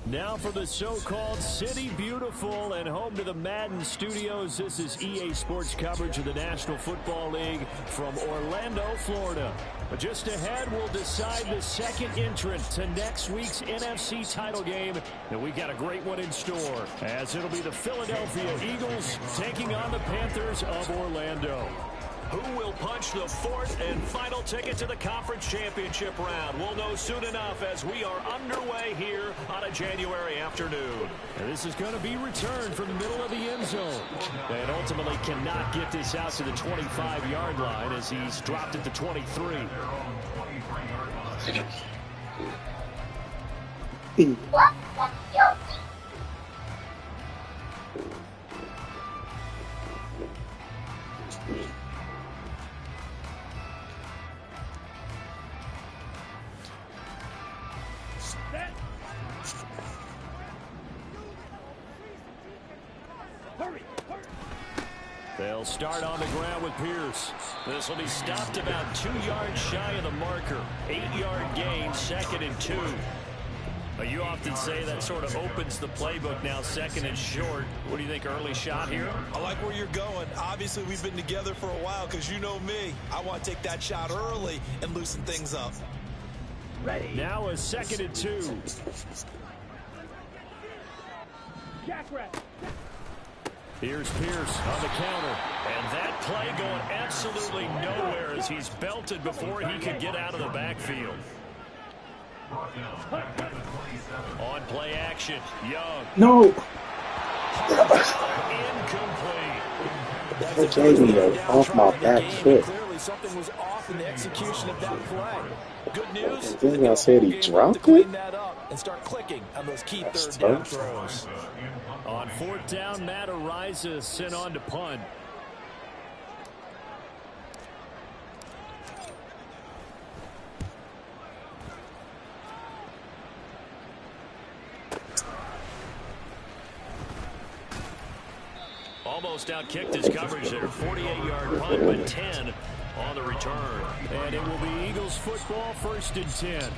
Now for the so-called City Beautiful and home to the Madden Studios. This is EA Sports coverage of the National Football League from Orlando, Florida. But just ahead, we'll decide the second entrant to next week's NFC title game. And we got a great one in store, as it'll be the Philadelphia Eagles taking on the Panthers of Orlando. Who will punch the fourth and final ticket to the conference championship round? We'll know soon enough as we are underway here on a January afternoon. And this is going to be returned from the middle of the end zone. And ultimately cannot get this out to the 25-yard line as he's dropped it to 23. They'll start on the ground with Pierce. This will be stopped about 2 yards shy of the marker. 8-yard gain, 2nd and 2. But you often say that sort of opens the playbook now, 2nd and short. What do you think, early shot here? I like where you're going. Obviously, we've been together for a while because you know me. I want to take that shot early and loosen things up. Ready. Now a 2nd and 2. Here's Pierce on the counter. And that play going absolutely nowhere as he's belted before he could get out of the backfield. On play action, Young. No. Incomplete. That gave me off my back foot. Clearly something was off in the execution of that play. Good news. Then I said he dropped it. That up and start clicking on those key third down throws. On 4th down, Matt Ariza sent on to punt. Almost outkicked his coverage there. 48-yard punt, but 10 on the return. And it will be Eagles football, 1st and 10.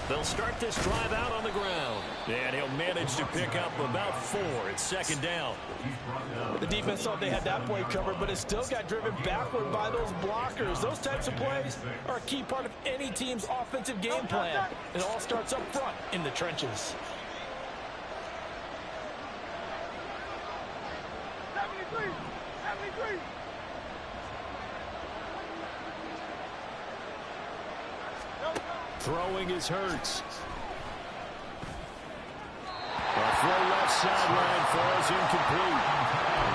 They'll start this drive out on the ground. And he'll manage to pick up about 4. It's 2nd down. The defense thought they had that play covered, but it still got driven backward by those blockers. Those types of plays are a key part of any team's offensive game plan. It all starts up front in the trenches. Throwing is Hurts. A throw left sideline falls incomplete.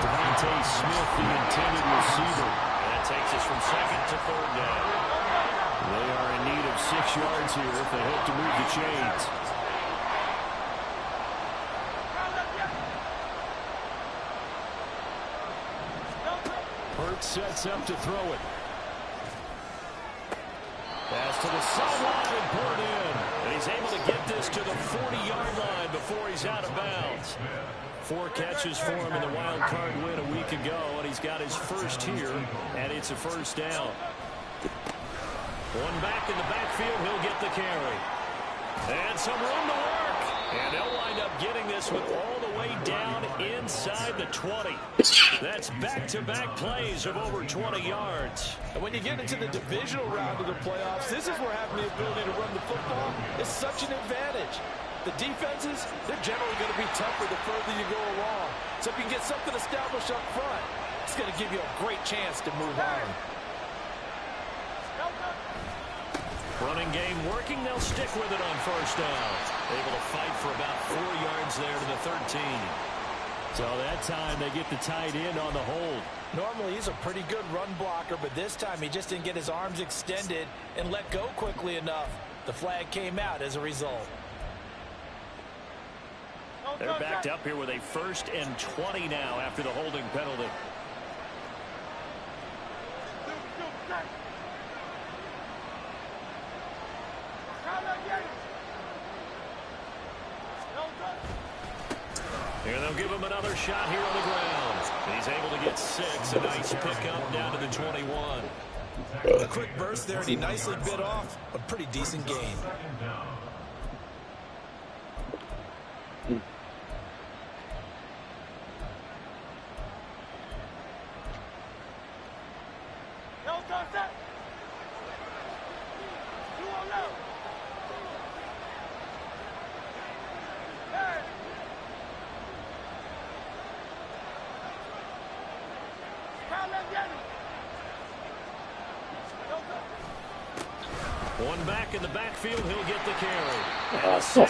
Devontae Smith, the intended receiver. And that takes us from 2nd to 3rd down. They are in need of 6 yards here if they hope to move the chains. Hurts sets up to throw it. Pass to the sideline and pulled in. And he's able to get this to the 40-yard line before he's out of bounds. 4 catches for him in the wild card win a week ago, and he's got his first here, and it's a 1st down. One back in the backfield, he'll get the carry. And some room to work. And they'll wind up getting this with all the way down inside the 20. That's back-to-back plays of over 20 yards. And when you get into the divisional round of the playoffs, this is where having the ability to run the football is such an advantage. The defenses, they're generally going to be tougher the further you go along. So if you can get something established up front, it's going to give you a great chance to move on. Running game working. They'll stick with it on 1st down. Able to fight for about 4 yards there to the 13. So that time they get the tight end on the hold. Normally he's a pretty good run blocker, but this time he just didn't get his arms extended and let go quickly enough. The flag came out as a result. They're backed up here with a 1st and 20 now after the holding penalty. Here they'll give him another shot here on the ground. And he's able to get 6. A nice pickup down to the 21. A quick burst there, and he nicely bit off a pretty decent gain. One back in the backfield, he'll get the carry. So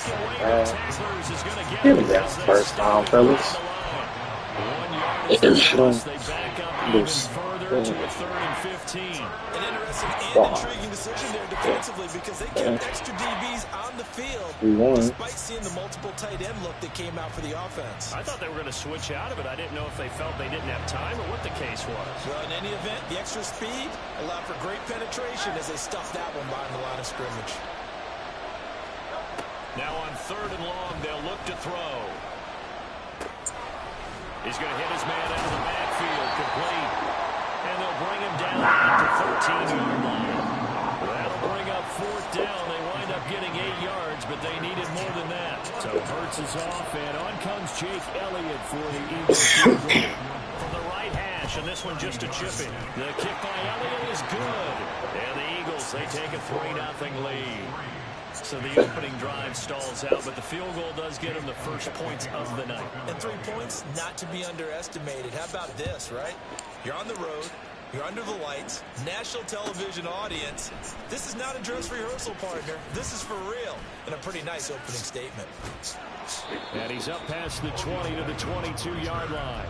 give me that first down, fellas. 1 yard It is loss. They back up even further to a 3rd and 15. An interesting and intriguing decision there defensively because they kept extra DBs on the field despite seeing the multiple tight end look that came out for the offense. I thought they were going to switch out of it. I didn't know if they felt they didn't have time or what the case was. Well, in any event, the extra speed allowed for great penetration as they stuffed that one behind the line of scrimmage. Now on 3rd and long, they'll look to throw. He's going to hit his man out of the backfield, complete. And they'll bring him down at the 13-yard line. That'll bring up 4th down. They wind up getting 8 yards, but they needed more than that. So Hurts is off, and on comes Jake Elliott for the Eagles. From the right hash, and this one just a chipping. The kick by Elliott is good. And the Eagles, they take a 3-0 lead. So the opening drive stalls out, but the field goal does get them the first points of the night. And 3 points, not to be underestimated. How about this, right? You're on the road. You're under the lights. National television audience. This is not a dress rehearsal, partner. This is for real. And a pretty nice opening statement. And he's up past the 20 to the 22-yard line.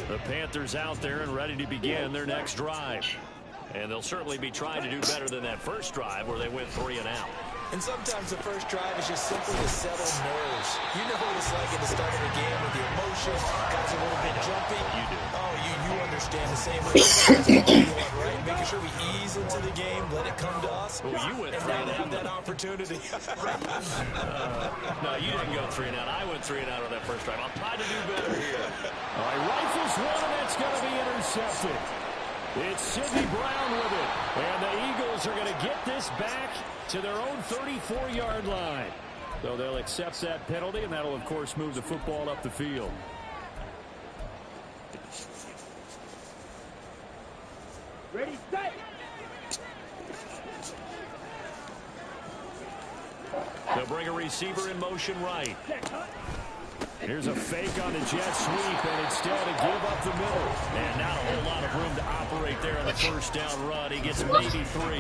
The Panthers out there and ready to begin their next drive. And they'll certainly be trying to do better than that first drive where they went 3 and out. And sometimes the first drive is just simply to settle nerves. You know what it's like at the start of a game with the emotion, guys a little bit jumpy. You do. Oh, you understand the same way. Right? Making sure we ease into the game, let it come to us. Well, you went and 3 now and they out. have that opportunity. No, you didn't go 3 and out. I went 3 and out on that first drive. I'll try to do better here. All right, rifles one, and that's going to be intercepted. It's Sidney Brown with it. And the Eagles are going to get this back to their own 34-yard line. So they'll accept that penalty, and that'll, of course, move the football up the field. Ready, set. They'll bring a receiver in motion right. Here's a fake on the jet sweep, and instead to give up the middle. And not a whole lot of room to operate there on the first down run. He gets maybe 3.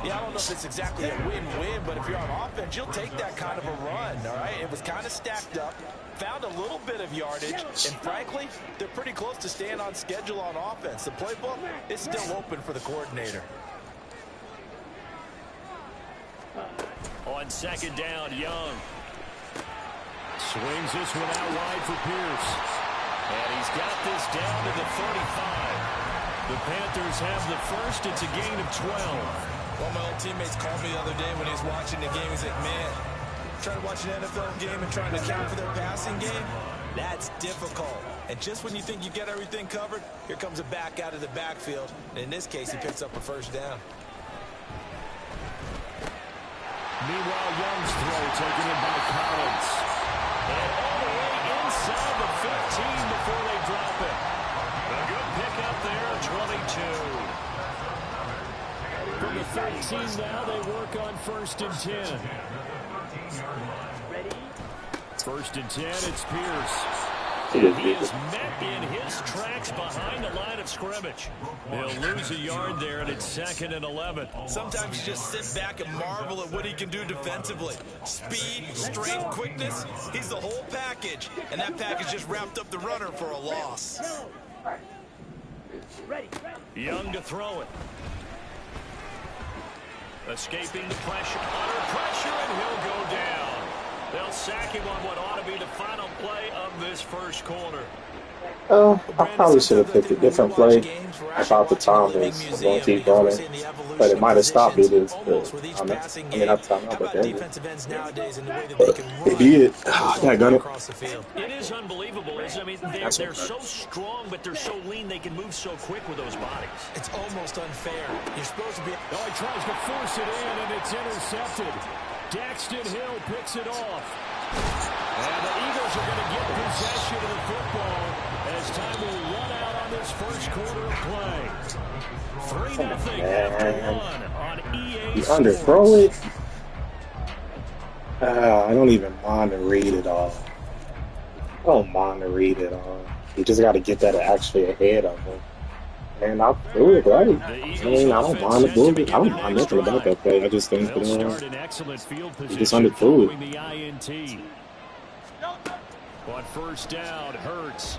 Yeah, I don't know if it's exactly a win-win, but if you're on offense, you'll take that kind of a run, all right? It was kind of stacked up, found a little bit of yardage, and frankly, they're pretty close to staying on schedule on offense. The playbook is still open for the coordinator. On 2nd down, Young swings this one out wide for Pierce. And he's got this down to the 35. The Panthers have the first. It's a gain of 12. One of my old teammates called me the other day when he was watching the game. He's like, man, trying to watch an NFL game and trying to account for their passing game, that's difficult. And just when you think you get everything covered, here comes a back out of the backfield. And in this case, he picks up a first down. Meanwhile, Young's throw taken in by Collins. And all the way inside the 15 before they drop it. A good pickup there, 22. From the 13 now, they work on 1st and 10. Ready. 1st and 10, it's Pierce. And he is met in his tracks behind the line of scrimmage. He'll lose a yard there, and it's 2nd and 11. Sometimes you just sit back and marvel at what he can do defensively. Speed, strength, quickness, he's the whole package. And that package just wrapped up the runner for a loss. Young to throw it. Escaping the pressure, under pressure, and he'll go down. They'll sack him on what ought to be the final play of this first quarter. I probably should have picked a different play. I thought the time was going to keep running, but it might have stopped it. That's time out, but it did. I got it. It is unbelievable, isn't it? I mean, they're so strong, but they're so lean, they can move so quick with those bodies. It's almost unfair. You're supposed to be... Oh, he tries to force it in, and it's intercepted. Daxton Hill picks it off. And the Eagles are going to get possession of the football as time will run out on this first quarter of play. 3-0 after 1 on EA You Sports. underthrow it? I don't even mind to read it all. I don't mind to read it all. You just got to get that actually ahead of them. And I threw it right. I mean, I don't mind the bullet. I don't mind nothing about that play. I just think that you just underthrew it. On first down, Hurts.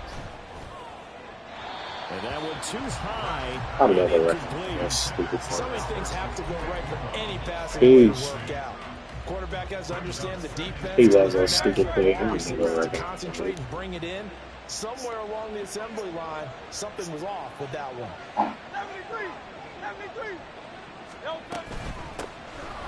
And that one too high. I'm never recommend that stupid So many thing. things have to go right for any passing play to work out. Quarterback has to understand the defense. He does that stupid thing. I'm just never To recommend concentrate and bring it in. Somewhere along the assembly line, something was off with that one. 73.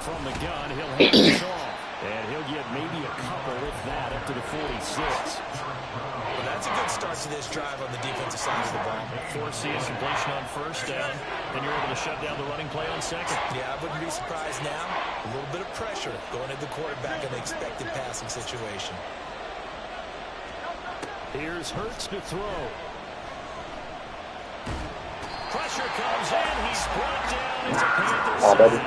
From the gun, he'll hand this off. And he'll get maybe a couple, if that, up to the 46. Well, that's a good start to this drive on the defensive side of the ball. Force the incompletion on first down, and you're able to shut down the running play on second. Yeah, I wouldn't be surprised now. A little bit of pressure going at the quarterback in the expected passing situation. Here's Hurts to throw. Pressure comes in. He's brought down. It's a Panthers. Oh, baby.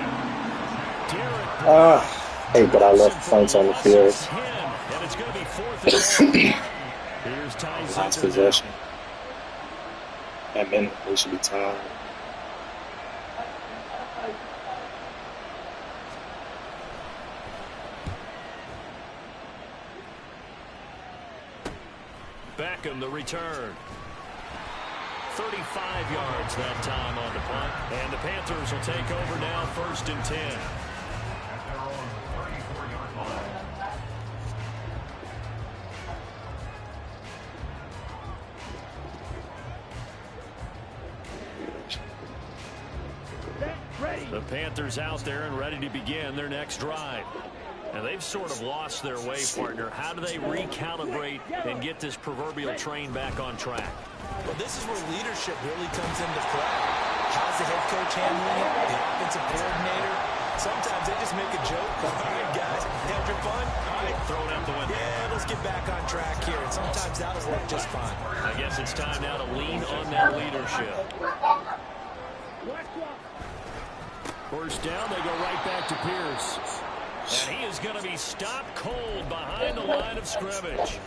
Hey, but I left points on the field. And it's going to be 4th and 1. Here's Tyson. Last possession. That minute, we should be tied. Beckham, the return. 35 yards that time on the punt. And the Panthers will take over now, 1st and 10. The Panthers out there and ready to begin their next drive. And they've sort of lost their way, partner. How do they recalibrate and get this proverbial train back on track? Well, this is where leadership really comes into play. How's the head coach handling it? The offensive coordinator? Sometimes they just make a joke. All right, guys, had your fun? All right, Throw it out the window. yeah, let's get back on track here. And sometimes that'll work just fine. I guess it's time now to lean on that leadership. First down, they go right back to Pierce. And he is going to be stopped cold behind the line of scrimmage.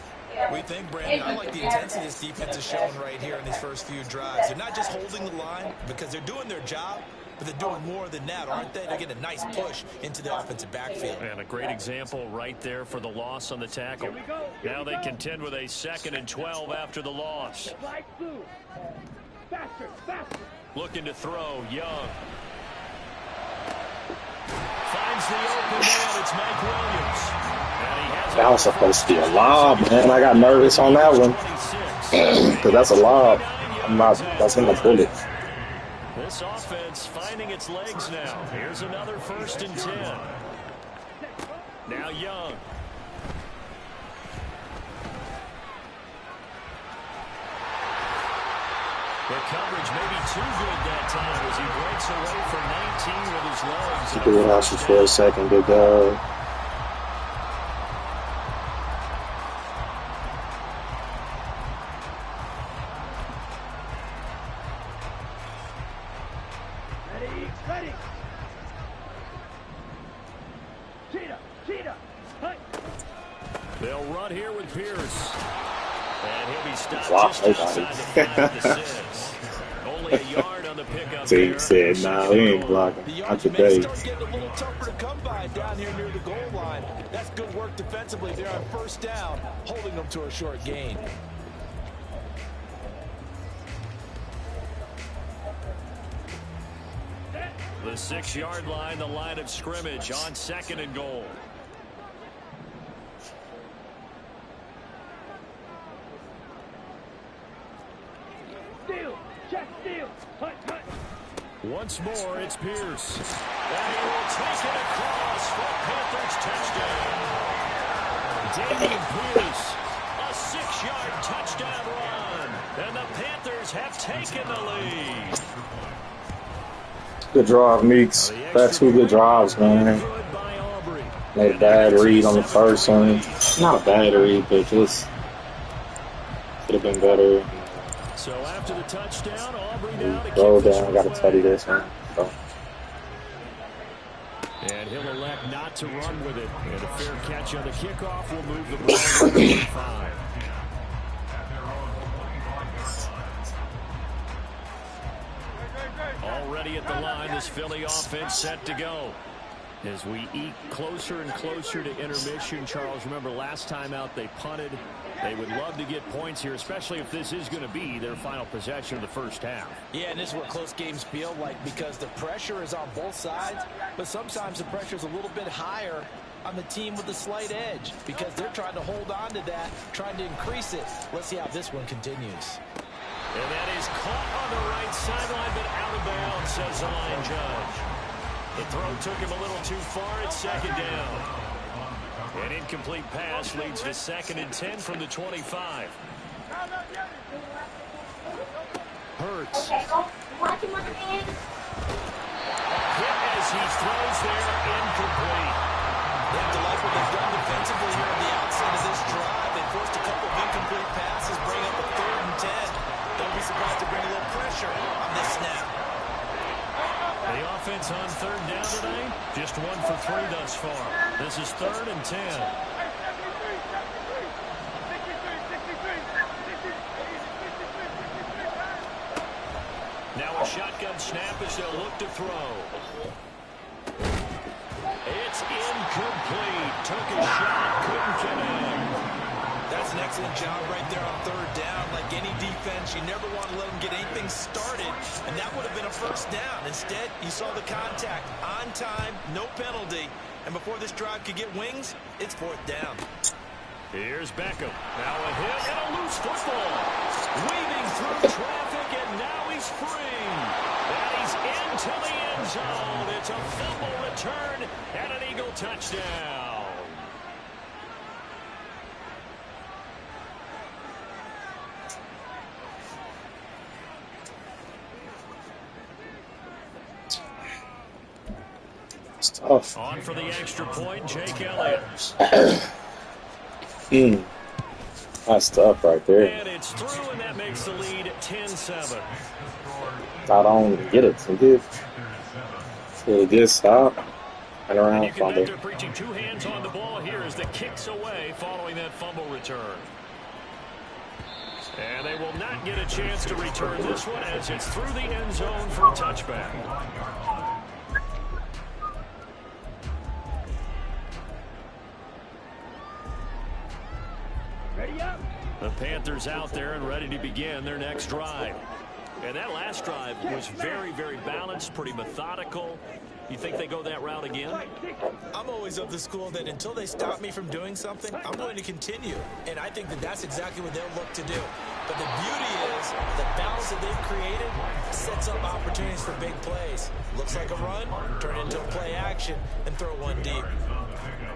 We think, Brandon, I like the intensity this defense is showing right here in these first few drives. They're not just holding the line because they're doing their job, but they're doing more than that, aren't they? They're getting a nice push into the offensive backfield. And a great example right there for the loss on the tackle. Now they contend with a 2nd and 12 after the loss. Faster. Looking to throw, Young. Finds the open man. It's Mike Williams. And he has That was supposed to be a lob, man. I got nervous on that one. Because that's a lob. That's in the bullet. This offense finding its legs now. Here's another 1st and 10. Now Young. The coverage may be too good that time as he breaks away for 19 with his legs. Keep it out for a second, good guy. Ready. Cheetah. Hey. They'll run here with Pierce. And he'll be stopped just outside the 5 to 6. Only a yard on the pickup. Zeke said, "Nah, we ain't blocking. The Not yards may today." start getting a little tougher to come by down here near the goal line. That's good work defensively there on first down, holding them to a short gain. The 6-yard line, the line of scrimmage on 2nd and goal. Steal. Check steal. Hut, hut. Once more, it's Pierce. And he will take it across for Panthers touchdown. Damian Pierce, a 6-yard touchdown run. And the Panthers have taken the lead. Good drive, Meeks. That's 2 good drives, man. Made a bad read on the first one. Not a bad read, but just could have been better. So after the touchdown, Aubrey now to roll down. Got to study this one. So. And he'll elect not to run with it. And a fair catch on the kickoff will move the ball to 5. Already at the line, this Philly offense set to go. As we eke closer and closer to intermission, Charles, remember last time out they punted. They would love to get points here, especially if this is going to be their final possession of the first half. Yeah, and this is what close games feel like because the pressure is on both sides, but sometimes the pressure is a little bit higher on the team with the slight edge because they're trying to hold on to that, trying to increase it. Let's see how this one continues. And that is caught on the right sideline, but out of bounds, says the line judge. The throw took him a little too far at 2nd down. An incomplete pass leads to 2nd and 10 from the 25. Hurts. A hit as he throws there, incomplete. They have to like what they've done defensively here on the outset of this drive. They forced a couple of incomplete passes, bring up a 3rd and 10. Don't be surprised to bring a little pressure on this snap. The offense on 3rd down tonight, just 1 for 3 thus far. This is 3rd and 10. Now a shotgun snap as they'll look to throw. It's incomplete. Took a shot, couldn't connect. That's an excellent job right there on 3rd down. Like any defense, you never want to let them get anything started, and that would have been a first down. Instead, you saw the contact on time, no penalty, and before this drive could get wings, it's 4th down. Here's Beckham. Now a hit and a loose football. Weaving through traffic, and now he's free. And he's into the end zone. It's a fumble return and an Eagle touchdown. It's tough. On for the extra point, Jake Elliott. That's tough right there. And it's through, and that makes the lead 10-7. I don't get it. It's a good stop. And around You can bet fumble. they're preaching 2 hands on the ball here as the kick's away following that fumble return. And they will not get a chance to return this one as it's through the end zone for a touchback. Ready up. The Panthers out there and ready to begin their next drive. And that last drive was very, very balanced, pretty methodical. You think they go that route again? I'm always of the school that until they stop me from doing something, I'm going to continue. And I think that that's exactly what they'll look to do. But the beauty is the balance that they've created sets up opportunities for big plays. Looks like a run, turn into a play action, and throw one deep.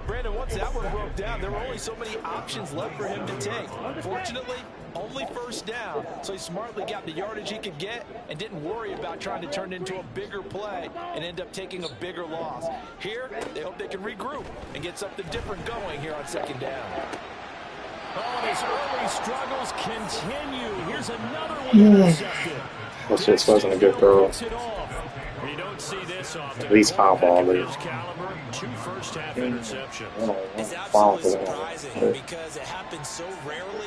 Brandon, once that one broke down, there were only so many options left for him to take. Fortunately, only first down, so he smartly got the yardage he could get and didn't worry about trying to turn it into a bigger play and end up taking a bigger loss. Here, they hope they can regroup and get something different going here on 2nd down. Oh, his early struggles continue. Here's another one intercepted. That just wasn't a good throw. We don't see this often. At least foul ball His is. caliber, 2 first-half interceptions. It's absolutely surprising because it happens so rarely.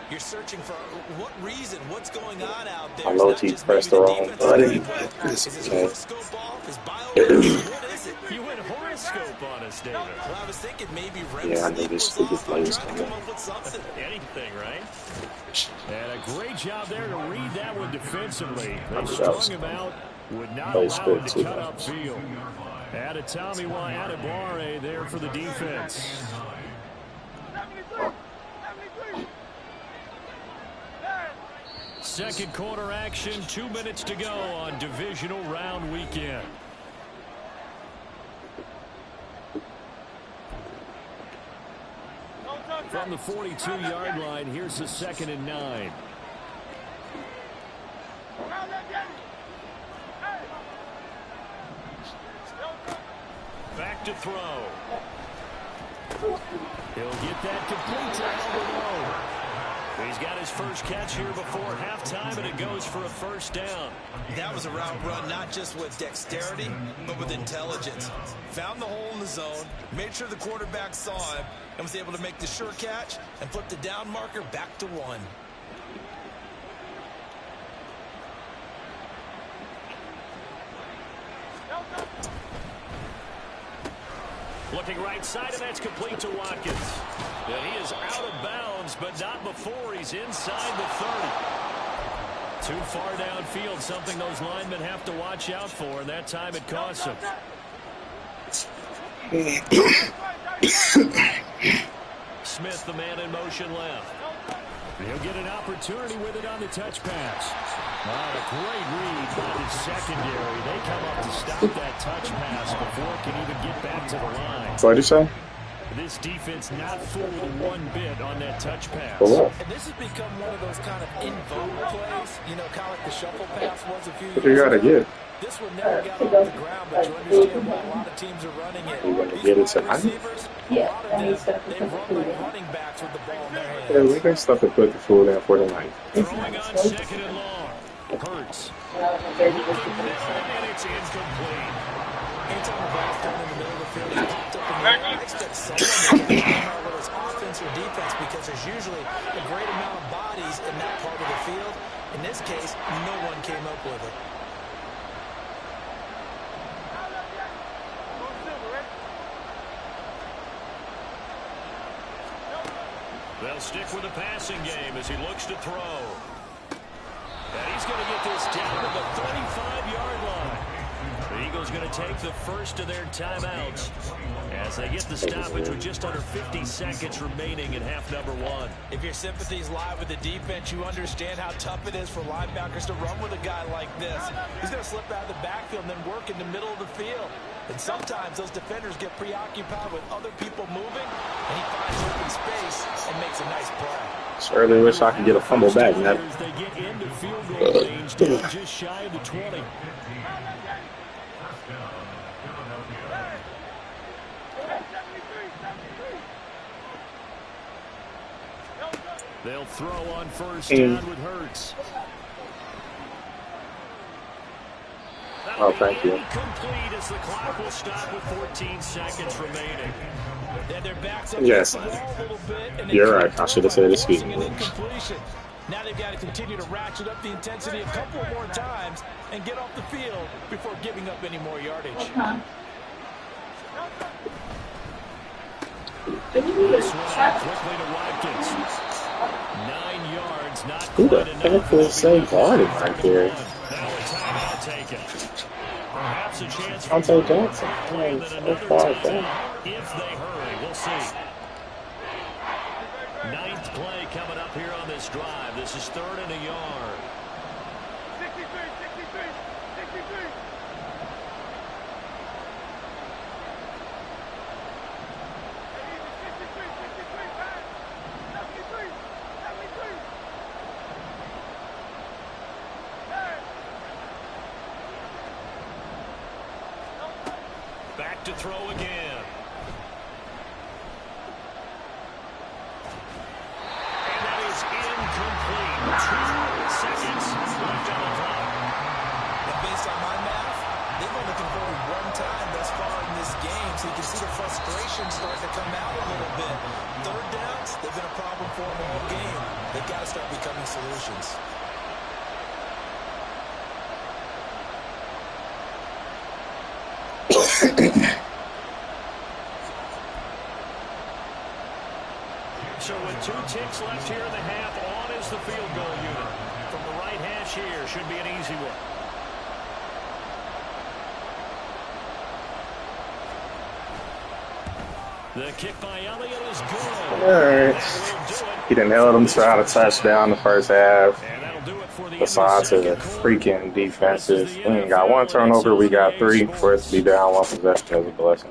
You're searching for what reason, what's going on out there. I It's low not key just pressed maybe the the wrong defense is button. playing well. Is his Okay. horoscope off? His biology? What is it? You went horoscope on us, David. Well, I was thinking maybe REM Yeah, I knew sleep this was stupid off. play I'm was trying to coming. come up with something. Anything, right? And a great job there to read that one defensively. I They knew that strung was him coming. out, would not Plays allow good him to too. cut upfield. Adetomiwa Adebawore there for the defense. Second quarter action, 2 minutes to go on divisional round weekend. From the 42-yard line, here's the 2nd and 9. Back to throw. He'll get that complete to Albert. He's got his first catch here before halftime, and it goes for a first down. That was a route run, not just with dexterity, but with intelligence. Found the hole in the zone, made sure the quarterback saw him, and was able to make the sure catch and flip the down marker back to 1. Looking right side, and that's complete to Watkins. And he is out of bounds, but not before he's inside the 30. Too far downfield, something those linemen have to watch out for, and that time it costs them. Smith, the man in motion left. He'll get an opportunity with it on the touch pass. A great read by the secondary. They come up to stop that touch pass before it can even get back to the line. So what did you say? This defense not fooled one bit on that touch pass. For what? And this has become one of those kind of in vogue plays, you know, kind of like the shuffle pass was a few years What you gotta ago. get? This one never got off the ground, but you understand why a lot of teams are running it. You gonna These get it wide tonight? receivers, a lot of them, they run like running backs with the ball in their hands. Yeah, we can stuff and put the food in for the night. Throwing on 2nd and long. Hurts. Looking middle, and it's incomplete. Anytime the ball's down in the middle of the field, it's popped up in the air, I expect someone to get it, no matter whether it's offense or defense, because there's usually a great amount of bodies in that part of the field. In this case, no one came up with it. They'll stick with the passing game as he looks to throw. And he's going to get this down to the 35-yard line. The Eagles going to take the first of their timeouts as they get the stoppage with just under 50 seconds remaining in half number 1. If your sympathies lie with the defense, you understand how tough it is for linebackers to run with a guy like this. He's going to slip out of the backfield and then work in the middle of the field. And sometimes those defenders get preoccupied with other people moving, and he finds open space and makes a nice play. Certainly wish I could get a fumble back, man. They get into field goal range, down just shy of the 20. They'll throw on first down with Hurts. Oh, thank you. Incomplete as the clock will stop with 14 seconds remaining. Yes, you're right. I should have said excuse me. Now they've got to continue to ratchet up the intensity a couple more times and get off the field before giving up any more yardage. This one out quickly to Watkins. 9 yards, not Who the quite heck enough. was say guarded right there? Now a timeout taken. Perhaps a chance for Dante Johnson. and then another timeout if they hurry. We'll see. 9th play coming up here on this drive. This is 3rd and a yard. 63, 63, 63. Back to throw again. And that is incomplete. 2 seconds left on the clock. And based on my math, They've only converted one time thus far in this game, so you can see the frustration starting to come out a little bit. Third downs, they've been a problem for them all game. They've got to start becoming solutions. So with 2 ticks left here in the half, on is the field goal unit. From the right hash here, should be an easy one. The kick by Elliott is good. All right. He didn't held him to out a touchdown the first half. Besides the freaking defenses, we ain't got one turnover. We got 3. For it to be down 1 possession is a blessing.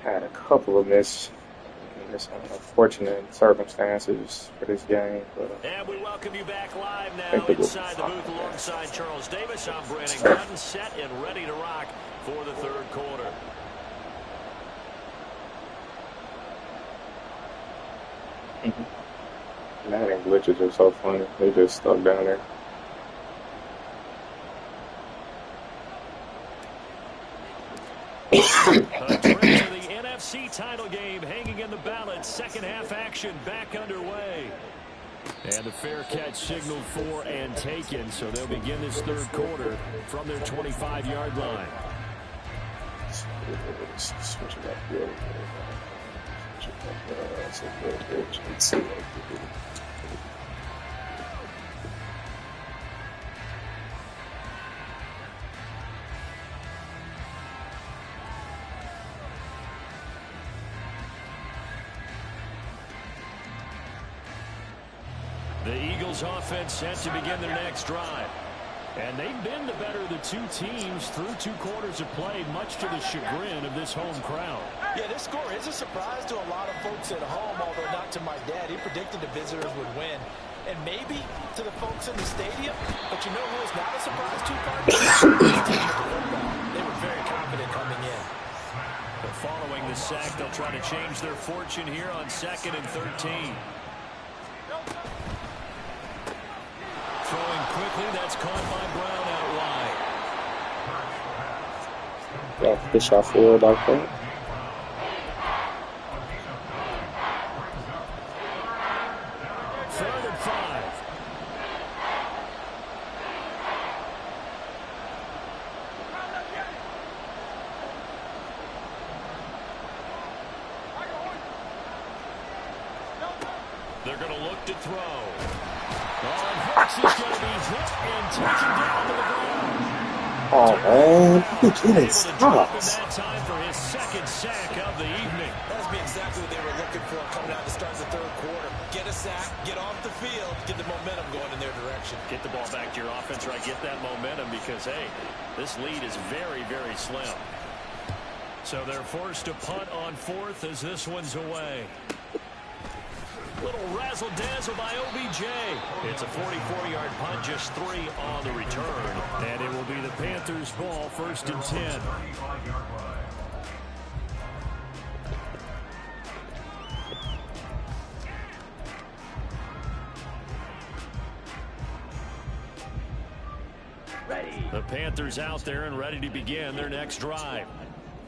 Had a couple of unfortunate circumstances for this game, but and we welcome you back live now inside the booth alongside Charles Davis. I'm Brandon Gunn, set and ready to rock for the third quarter. Madden glitches are so funny. They just stuck down there. A trip to the NFC title game hanging in the balance. Second half action back underway. And the fair catch signaled for and taken, so they'll begin this third quarter from their 25-yard line. Switch it up real quick. The Eagles offense set to begin their next drive. And they've been the better of the 2 teams through 2 quarters of play, much to the chagrin of this home crowd. Yeah, this score is a surprise to a lot of folks at home, although not to my dad. He predicted the visitors would win. And maybe to the folks in the stadium, but you know who is not a surprise to, partners? They were very confident coming in. But following the sack, they'll try to change their fortune here on 2nd and 13. Throwing quickly, that's caught by Brown out wide. Yeah, fish off forward like that. Third and 5. They're going to look to throw. Hurts is going to be hit and taken down to the ground. Oh, man. He getting stops. That time for his 2nd sack of the evening. That's exactly what they were looking for coming out to start the third quarter. Get a sack, get off the field, get the momentum going in their direction. Get the ball back to your offense, right? Get that momentum because, hey, this lead is very, very slim. So they're forced to punt on 4th as this one's away. Little razzle-dazzle by OBJ. It's a 44-yard punt, just 3 on the return. And it will be the Panthers' ball, 1st and 10. The Panthers out there and ready to begin their next drive.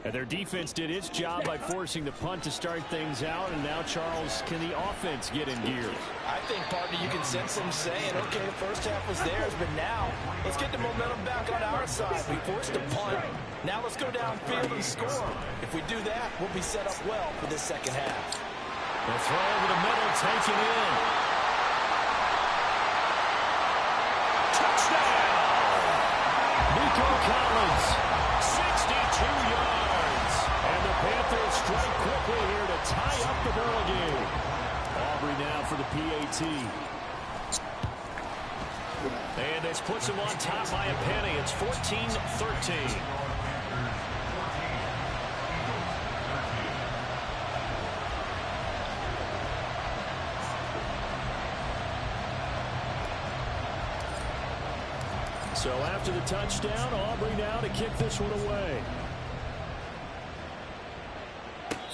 And their defense did its job by forcing the punt to start things out. And now, Charles, can the offense get in gear? I think, partner, you can sense them saying, okay, the first half was theirs, but now let's get the momentum back on our side. We forced a punt. Now let's go downfield and score. If we do that, we'll be set up well for this second half. The throw over the middle, taken in. Touchdown! Nico Collins, 62 yards. And the Panthers strike quickly here to tie up the ball game. Aubrey now for the PAT. And this puts him on top by a penny. It's 14-13. So after the touchdown, Aubrey now to kick this one away.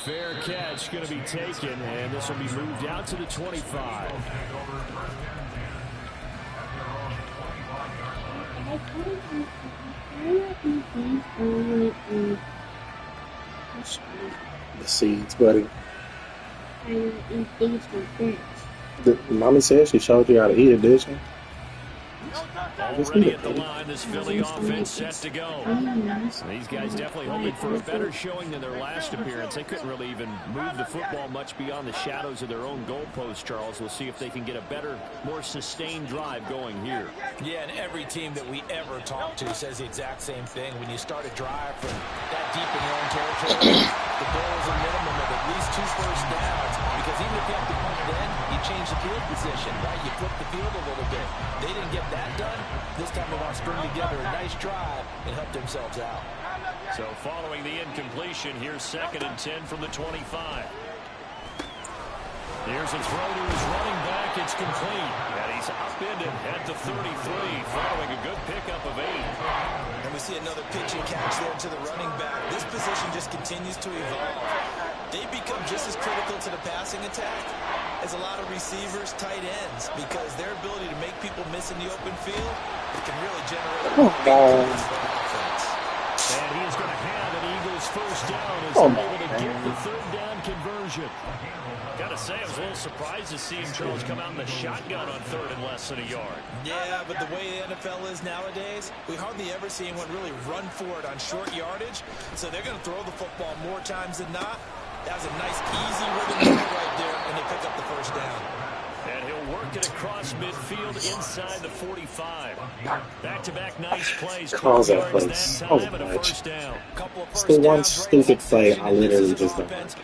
Fair catch going to be taken, and this will be moved out to the 25. The seeds, buddy. Mommy said she showed you how to eat it, did she? Already at the line, this Philly offense set to go. These guys definitely hoping for a better showing than their last appearance. They couldn't really even move the football much beyond the shadows of their own goalpost, Charles. We'll see if they can get a better, more sustained drive going here. Yeah, and every team that we ever talk to says the exact same thing. When you start a drive from that deep in your own territory, the goal is a minimum of at least 2 first downs, because even if you have to punt it in, you change the field position, right? You flip the field a little bit. They didn't get that done. This time they want to string together a nice drive and help themselves out. So following the incompletion, here's 2nd and 10 from the 25. Here's a throw to his running back. It's complete. And he's upended at the 33, following a good pickup of 8. And we see another pitch and catch there to the running back. This position just continues to evolve. They become just as critical to the passing attack as a lot of receivers, tight ends, because their ability to make people miss in the open field, it can really generate a offense. And he is going to have an Eagles first down as they're able to get the 3rd down conversion. Got to say, I was a little surprised to see him, Charles, come out in the shotgun on 3rd and less than a yard. Yeah, but the way the NFL is nowadays, we hardly ever see anyone really run for it on short yardage. So they're going to throw the football more times than not. That was a nice, easy rhythm right there, and they pick up the first down. And he'll work it across midfield inside the 45. Back-to-back nice plays. Calls that play so much. It's the one stupid play I literally just don't like.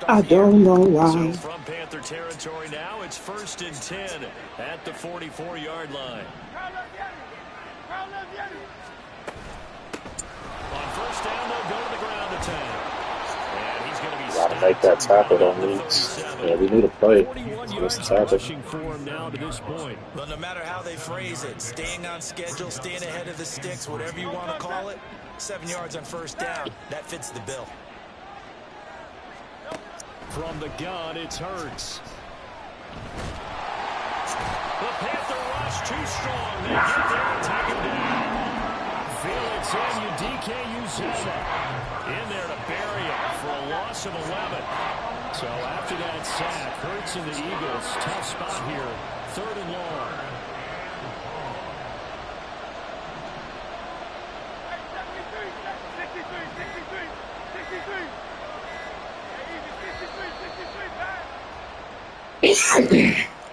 I don't know why. So from Panther territory now, it's 1st and 10 at the 44-yard line. On first down, they'll go to the ground attack. And he's going to be gotta make that tackle, don't we? Yeah, we need a play. 41 yards rushing for him now to this point. Well, no matter how they phrase it, staying on schedule, staying ahead of the sticks, whatever you want to call it, 7 yards on first down, that fits the bill. From the gun, it's Hurts. The Panther rush too strong. They get there and take him down. Felix DKU7 in there to bury it for a loss of 11. So after that sack, Hurts and the Eagles, tough spot here, 3rd and long.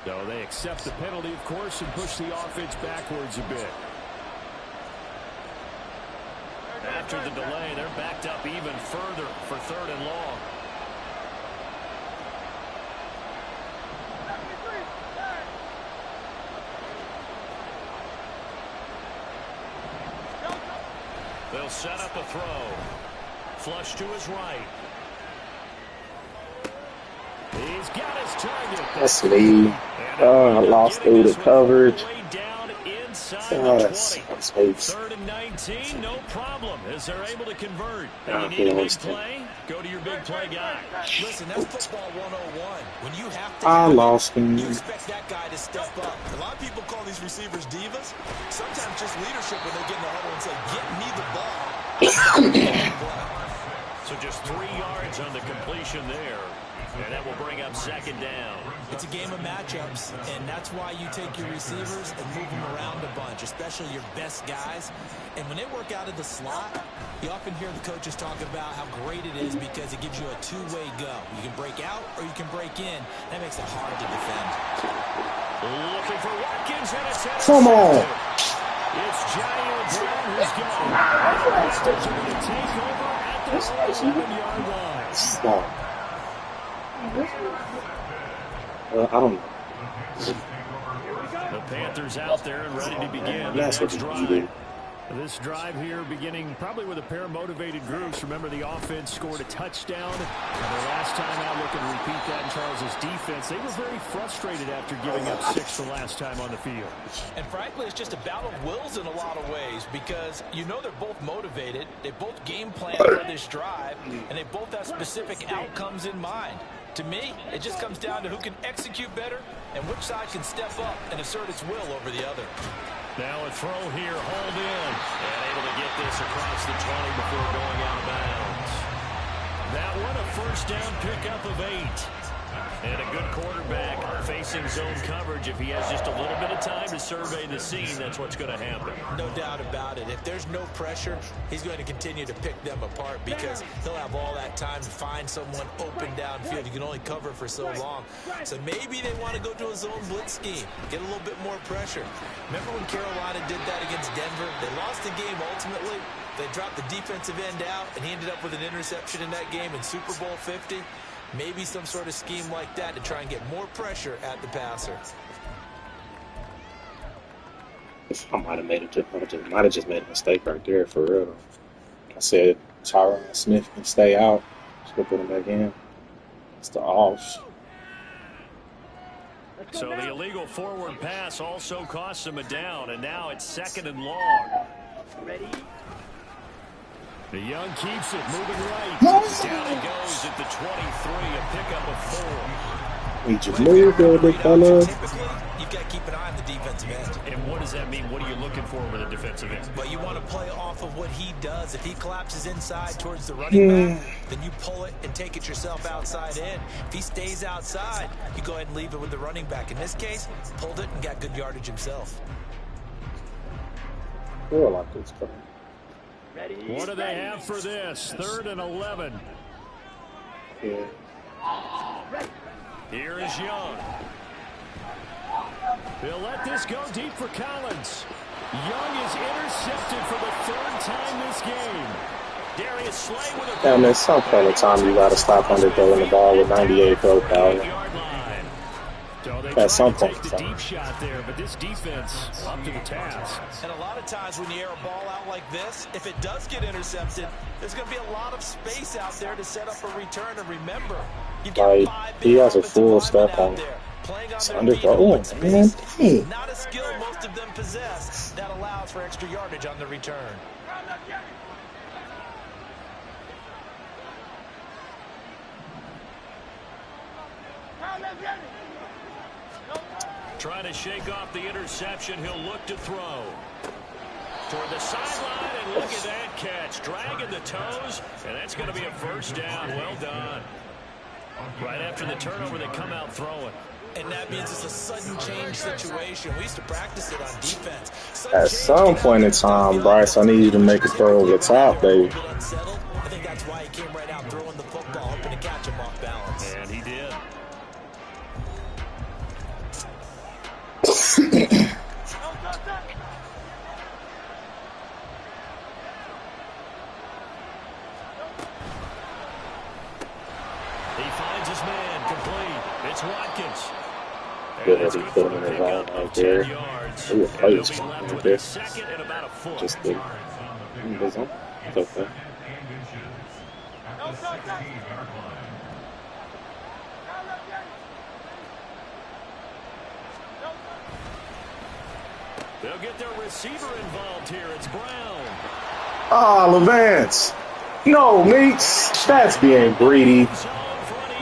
So they accept the penalty, of course, and push the offense backwards a bit. After the delay, they're backed up even further for 3rd and long. They'll set up a throw. Flush to his right. He's got his target. That's me. I lost through the coverage. Oh, that's space. 3rd and 19, no problem, as they're able to convert. And you need a big play? Go to your big play guy. Listen, that's football 101. When you have to, I lost him. You expect that guy to step up. A lot of people call these receivers divas. Sometimes just leadership when they get in the huddle and say, "Get me the ball." So just 3 yards on the completion there. And that will bring up 2nd down. It's a game of matchups, and that's why you take your receivers and move them around a bunch, especially your best guys. And when they work out of the slot, you often hear the coaches talk about how great it is because it gives you a two-way go. You can break out or you can break in. That makes it hard to defend. Looking for Watkins, and it's come on. It's Jair Brown who's gone. The Panthers are going to take over at the 11-yard line. Stop. I don't know. The Panthers out there and ready to begin the That's next what drive. This drive here beginning probably with a pair of motivated groups. Remember, the offense scored a touchdown. And their last time out, looking to repeat that in Charles's defense. They were very frustrated after giving up 6 the last time on the field. And frankly, it's just a battle of wills in a lot of ways because you know they're both motivated. They both game plan for this drive, and they both have specific outcomes in mind. To me, it just comes down to who can execute better and which side can step up and assert its will over the other. Now a throw here, hauled in, and able to get this across the 20 before going out of bounds. That one a first down pickup of 8. And a good quarterback facing zone coverage. If he has just a little bit of time to survey the scene, that's what's going to happen. No doubt about it. If there's no pressure, he's going to continue to pick them apart because he'll have all that time to find someone open downfield. You can only cover for so long. So maybe they want to go to a zone blitz scheme, get a little bit more pressure. Remember when Carolina did that against Denver? They lost the game ultimately. They dropped the defensive end out, and he ended up with an interception in that game in Super Bowl 50. Maybe some sort of scheme like that to try and get more pressure at the passer. I might have just made a mistake right there for real. I said Tyron Smith can stay out. Just put him back in. It's the off. So the illegal forward pass also costs him a down, and now it's 2nd and long. Ready? The young keeps it, moving right. Down he goes at the 23, a pickup of 4. We just moved there, big fella. Typically, you've got to keep an eye on the defensive end. And what does that mean? What are you looking for with a defensive end? But you want to play off of what he does. If he collapses inside towards the running back, then you pull it and take it yourself outside in. If he stays outside, you go ahead and leave it with the running back. In this case, pulled it and got good yardage himself. I like this play. Ready? What do they have for this? 3rd and 11. Yeah. Here is Young. They'll let this go deep for Collins. Young is intercepted for the 3rd time this game. Darius Slay with a... And at some point in time, you got to stop underthrowing the ball with 98 throw power. At some point in time. Deep shot there, but this defense up to the task. And a lot of times when you air a ball out like this, if it does get intercepted, there's going to be a lot of space out there to set up a return. And remember, you've got Like, 5 he has a offensive full linemen step out on there playing on it's their underthrow. feet Oh, man. Hey. Not a skill most of them possess that allows for extra yardage on the return. Trying to shake off the interception. He'll look to throw. Toward the sideline, and look at that catch. Dragging the toes, and that's going to be a first down. Well done. Right after the turnover, they come out throwing. And that means it's a sudden change situation. We used to practice it on defense. At some point in time, Bryce, I need you to make a throw over the top, baby. I think that's why he came right out throwing the football, hoping to catch him off balance. And he did. He finds his man complete. It's Watkins. Good as he put him in the zone right there. He would play this one right there. Just the zone. It's okay. They'll get their receiver involved here. It's Brown. Ah, Levance. No, Meeks. That's being greedy.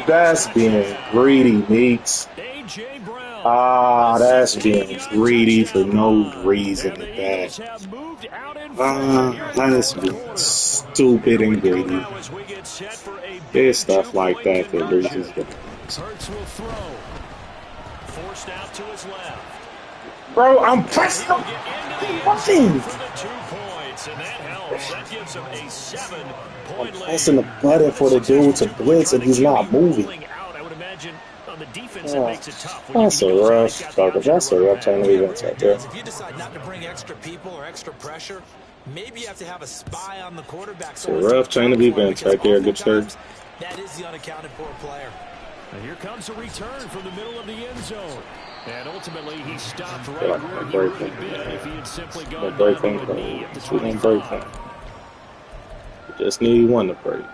That's being greedy, Meeks. Ah, that's being greedy for no reason at that. Ah, that's being stupid and greedy. There's stuff like that that loses the Hurts will throw. Forced out to his left. Bro, I'm pressing him. Nothing. For the 2 points, and that helps. That gives him a 7-point lead. Pressing the button for the dude to blitz and he's not moving. I would imagine on the defense it makes it tough. That's a rough turn of events right there. If you decide not to bring extra people or extra pressure, maybe you have to have a spy on the quarterback. It's a rough chain of events right there. Good start. That is the unaccounted for player. And here comes a return from the middle of the end zone. And ultimately, he stopped right where he would have been if he had simply gone break down him. to a knee at the She gonna break 25. him. You just need one to break.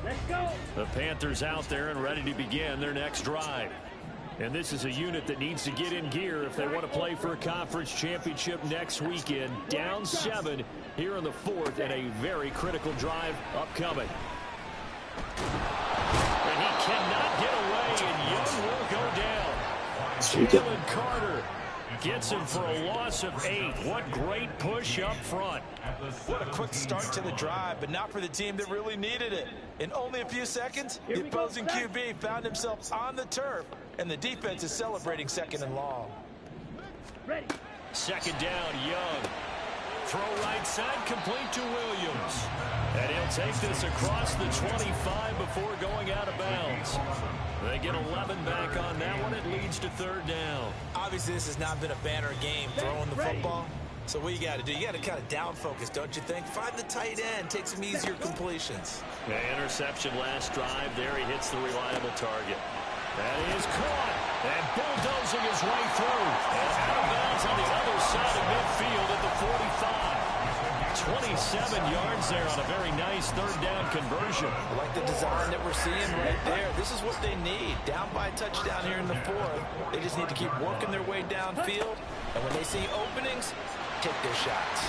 Let's go. The Panthers out there and ready to begin their next drive. And this is a unit that needs to get in gear if they want to play for a conference championship next weekend. Down 7 here in the 4th and a very critical drive upcoming. And he cannot get away, and Young will go down. Jalen Carter gets him for a loss of 8. What great push up front. What a quick start to the drive, but not for the team that really needed it. In only a few seconds, the opposing QB found himself on the turf, and the defense is celebrating 2nd and long. Ready. 2nd down, Young. Throw right side, complete to Williams. And he'll take this across the 25 before going out of bounds. They get 11 back on that one. It leads to 3rd down. Obviously, this has not been a banner game throwing the football. So what you got to do, you got to kind of down focus, don't you think? Find the tight end, take some easier completions. The interception last drive. There he hits the reliable target. That is caught. And bulldozing his way through. And out of bounds on the other side of midfield at the 45. 27 yards there on a very nice 3rd down conversion. I like the design that we're seeing right there. This is what they need. Down by a touchdown here in the 4th. They just need to keep working their way downfield. And when they see openings, take their shots.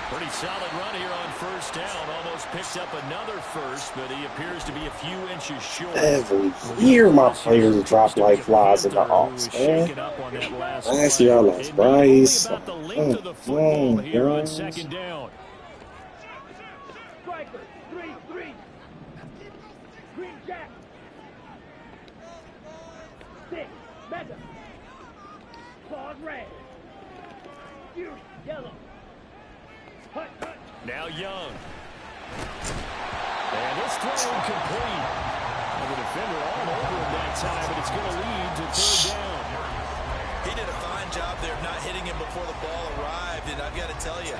Pretty solid run here on 1st down. Almost picked up another first, but he appears to be a few inches short. Every year my players drop like flies in the offs, man. Last year I lost Bryce. About the length of the football here on 2nd down. Striker. 3-3. Green Jack. 6. Mega. Claws red. Fury. Yellow. Hut, hut. Now Young. And it's thrown complete. And the defender all over him that time, but it's going to lead to 3rd down. He did a fine job there of not hitting him before the ball arrived, and I've got to tell you,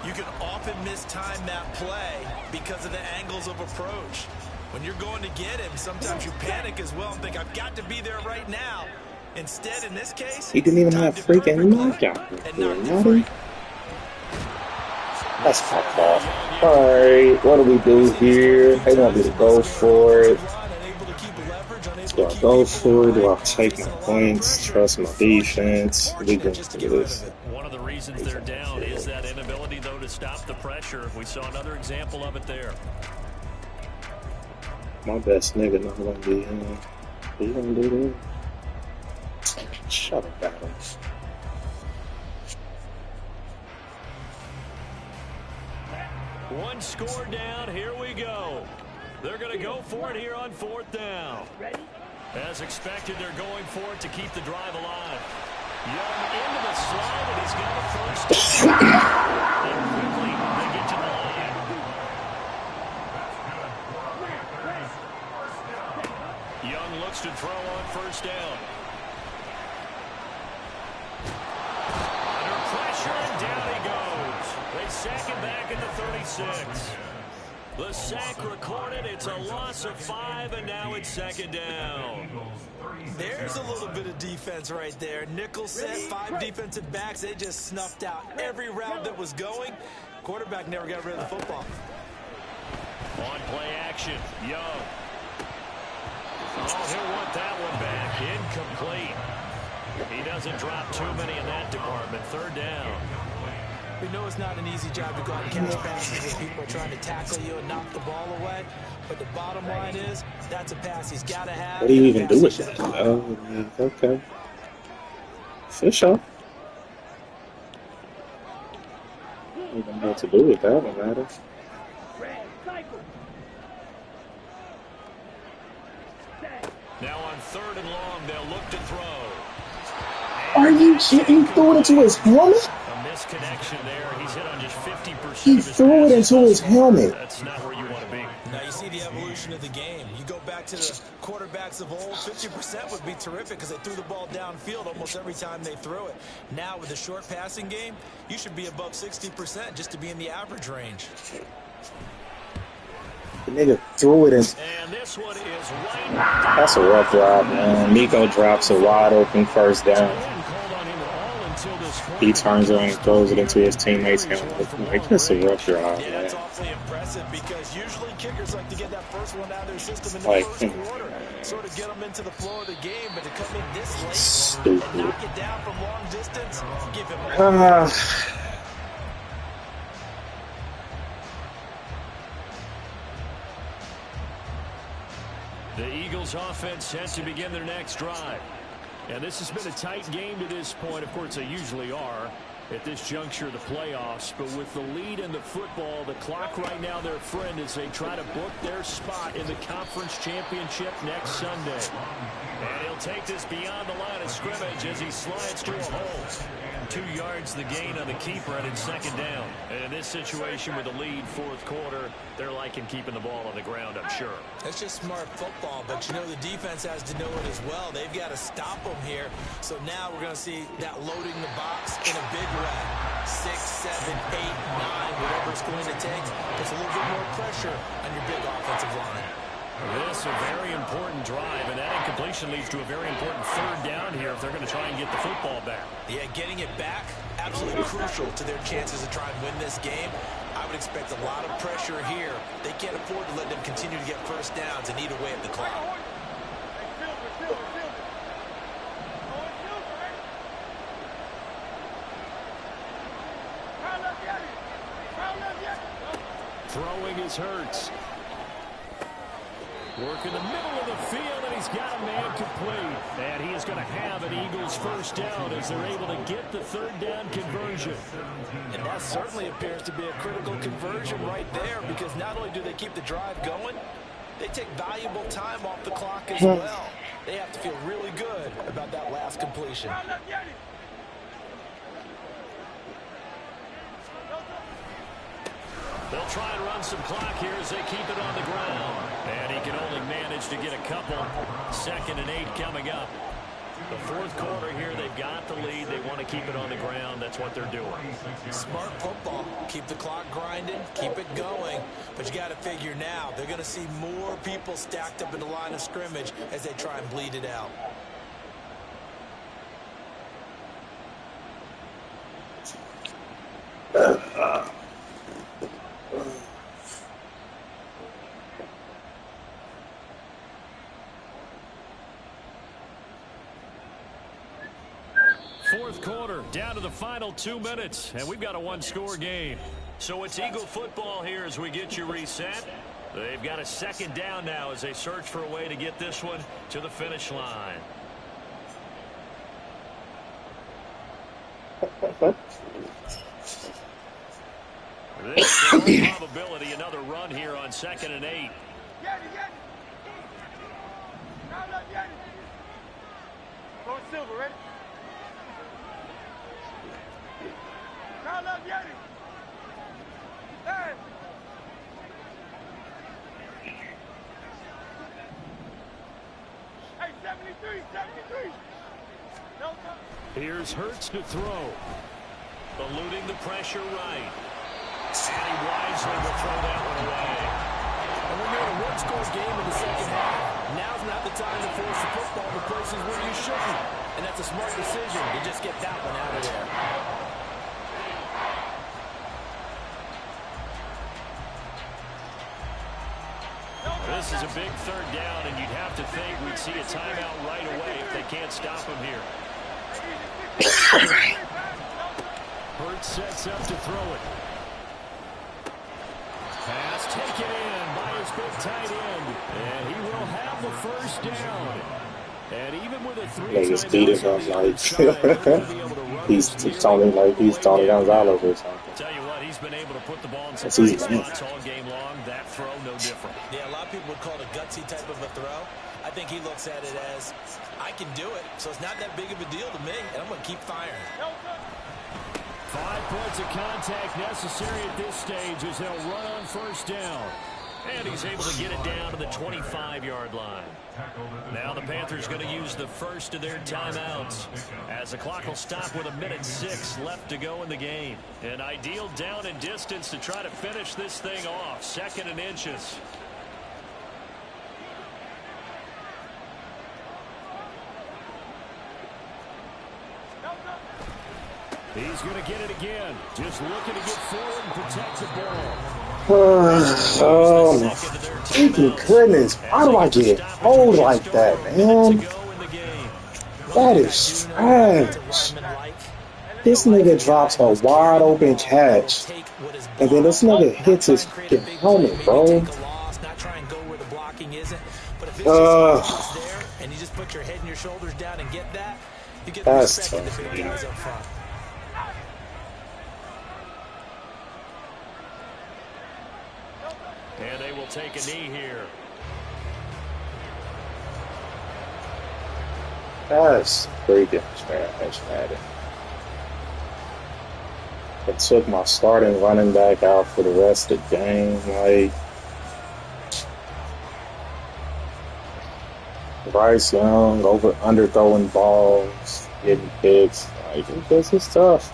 you can often mistime that play because of the angles of approach. When you're going to get him, sometimes you panic as well and think, I've got to be there right now. Instead, in this case, He didn't even have freaking knockout. That's fucked up. Alright, what do we do here? They want me to go for it. Do I go for it? Do I take my points? Trust my defense? We can do this. One of the reasons they're down is that inability, though, to stop the pressure. We saw another example of it there. My best nigga not gonna be in. He gonna do that? Shut up, Adams. One score down. Here we go. They're going to go for it here on 4th down. Ready. As expected, they're going for it to keep the drive alive. Young into the slide, and he's got a 1st down. And quickly, they get to the line. Young looks to throw on 1st down. Under pressure, and down he goes. They sack him back at the 36. The sack recorded. It's a loss of 5, and now it's 2nd down. There's a little bit of defense right there. Nickel set, 5 defensive backs. They just snuffed out every route that was going. Quarterback never got rid of the football. On play action, Young. Oh, he'll want that one back. Incomplete. He doesn't drop too many in that department. 3rd down. We know it's not an easy job to go out and catch passes when people are trying to tackle you and knock the ball away. But the bottom line is, that's a pass he's got to have. What do you even do with that? Oh, okay. For sure. I don't know what to do with that one, Adam. Red. Cycle. Now on 3rd and long, they'll look to throw. Are you kidding? Threw it into his helmet? A misconnection there. He's hit on just 50%. He threw it into his helmet. That's not where you want to be. Now you see the evolution of the game. You go back to the quarterbacks of old, 50% would be terrific because they threw the ball downfield almost every time they threw it. Now with the short passing game, you should be above 60% just to be in the average range. The nigga threw it in. And this one is right. That's a rough drive, man. Nico drops a wide open first down. He turns around and throws it into his teammates' helmet. Like, that's a rough drive, yeah, man. that's awfully impressive because usually kickers like to get that first one out of their system in the Like, first quarter. Sort of get them into the flow of the game, but to come in this late stupid. and knock it down from long distance, give him a The Eagles offense set to begin their next drive. And this has been a tight game to this point. Of course, they usually are at this juncture of the playoffs. But with the lead in the football, the clock right now their friend as they try to book their spot in the conference championship next Sunday. And he'll take this beyond the line of scrimmage as he slides to a hole. 2 yards the gain on the keeper, and it's second down. And in this situation with the lead, fourth quarter, they're liking keeping the ball on the ground, I'm sure. That's just smart football, but you know the defense has to know it as well. They've got to stop them here. So now we're going to see that loading the box in a big rep. 6, 7, 8, 9, whatever it's going to take. Puts a little bit more pressure on your big offensive line. This is a very important drive, and that incompletion leads to a very important third down here if they're going to try and get the football back. Yeah, getting it back, absolutely crucial to their chances to try and win this game. I would expect a lot of pressure here. They can't afford to let them continue to get first downs and eat away at the clock. Throwing is Hurts. Work in the middle of the field, and he's got a man complete. And he is going to have an Eagles first down as they're able to get the third down conversion. And that certainly appears to be a critical conversion right there because not only do they keep the drive going, they take valuable time off the clock as well. They have to feel really good about that last completion. They'll try and run some clock here as they keep it on the ground. And he can only manage to get a couple. 2nd and 8 coming up. The fourth quarter here, they've got the lead. They want to keep it on the ground. That's what they're doing. Smart football. Keep the clock grinding. Keep it going. But you got to figure now, they're going to see more people stacked up in the line of scrimmage as they try and bleed it out. Fourth quarter, down to the final 2 minutes, and we've got a one-score game. So it's Eagle football here as we get you reset. They've got a second down now as they search for a way to get this one to the finish line. This, in all probability, another run here on 2nd and 8. Go Silver, ready? Call up Yeti. Hey. Hey, 73, 73. No time. Here's Hurts to throw. Eluding the pressure right. And he wisely will throw that one away. And when you're in a one-score game in the second half, now's not the time to force the football to places where you shouldn't. And that's a smart decision to just get that one out of there. This is a big third down, and you'd have to think we'd see a timeout right away if they can't stop him here. Hurts sets up to throw it. Pass taken in by his big tight end, and he will have the first down. And even with a Niggas beating him like he's Tony Gonzalez or something. Tell you what, he's been able to put the ball in some That's great easy. spots all game long. That throw, no different. Yeah, a lot of people would call it a gutsy type of a throw. I think he looks at it as, I can do it, so it's not that big of a deal to me, and I'm going to keep firing. 5 points of contact necessary at this stage as they'll run on first down. And he's able to get it down to the 25-yard line. Now the Panthers going to use the first of their timeouts as the clock will stop with 1:06 left to go in the game. An ideal down and distance to try to finish this thing off. 2nd and inches. He's going to get it again. Just looking to get forward and protect the ball. Oh, my freaking goodness. Why do I get hold like that, man? That is trash. This nigga drops a wide open catch. And then this nigga hits his freaking helmet, bro. And you just put your head and your shoulders down and get that. You get that's the tough, big guys up front. And they will take a knee here. That's freaking trash, man. It took my starting running back out for the rest of the game. Like, Bryce Young underthrowing balls, getting picks. Like, this is tough.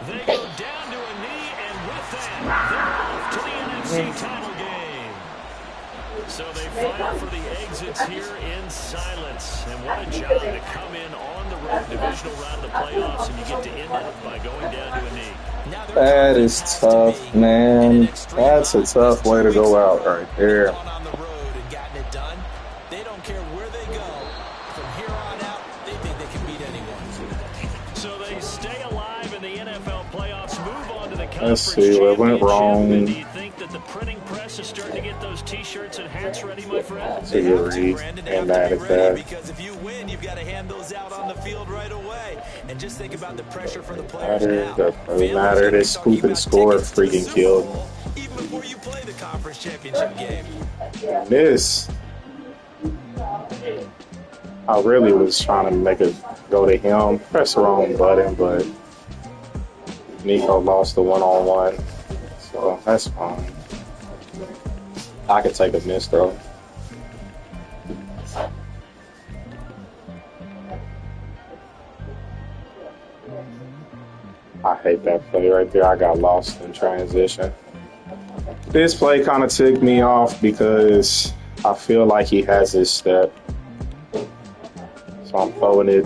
They go down to a knee, and with that, they're off to the NFC title game. So they file for the exits here in silence. And what a job to come in on the road, divisional round of the playoffs, and you get to end it by going down to a knee. That is tough, man. That's a tough way to go out right there. Let's see what went wrong. Do you think that the printing press is starting to get those T-shirts and hats ready, my friend? So you're and mad at that. Because if you win, you've got to hand those out on the field right away. And just think about the pressure for the players now. Doesn't matter. This scoop and score freaking killed. Even before you play the conference championship game. This, I really was trying to make it go to him. Press the wrong button, but Nico lost the one-on-one, so that's fine. I could take a miss throw. I hate that play right there. I got lost in transition. This play kind of ticked me off because I feel like he has his step. So I'm throwing it.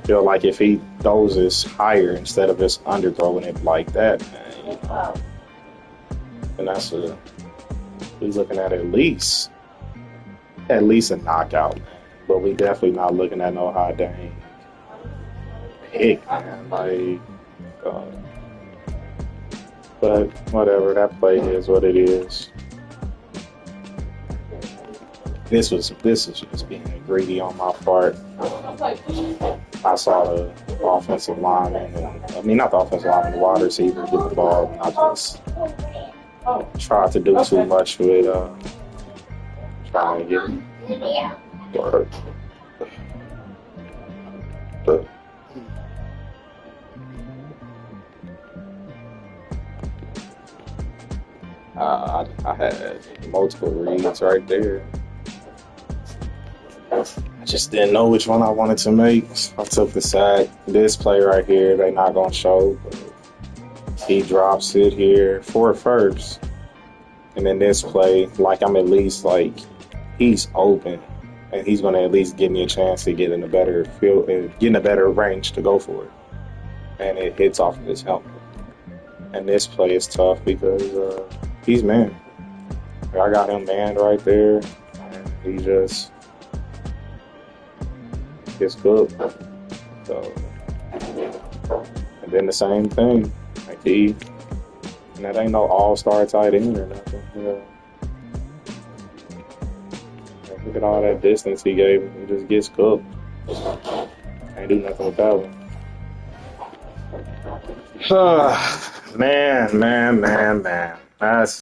Feel like if he throws this higher instead of just underthrowing it like that, man, you know, and that's we're looking at least a knockout, man. But we definitely not looking at no high dang pick, man. Like, but whatever, that play is what it is. This was just being greedy on my part. I saw the offensive lineman, not the offensive lineman, the wide receiver get the ball, and I just tried to do too much with trying to get work. But I had multiple reads right there. I just didn't know which one I wanted to make. I took the sack. This play right here, they not going to show. But he drops it here for a first. And then this play, like I'm at least like, he's open. And he's going to at least give me a chance to get in a better field and get in a better range to go for it. And it hits off of his helmet. And this play is tough because he's man. I got him manned right there. And he just gets cooked. So, and then the same thing. Like and that ain't no all-star tight end or nothing. You know. Look at all that distance he gave him. He just gets cooked. Can't do nothing with that one. Man. That's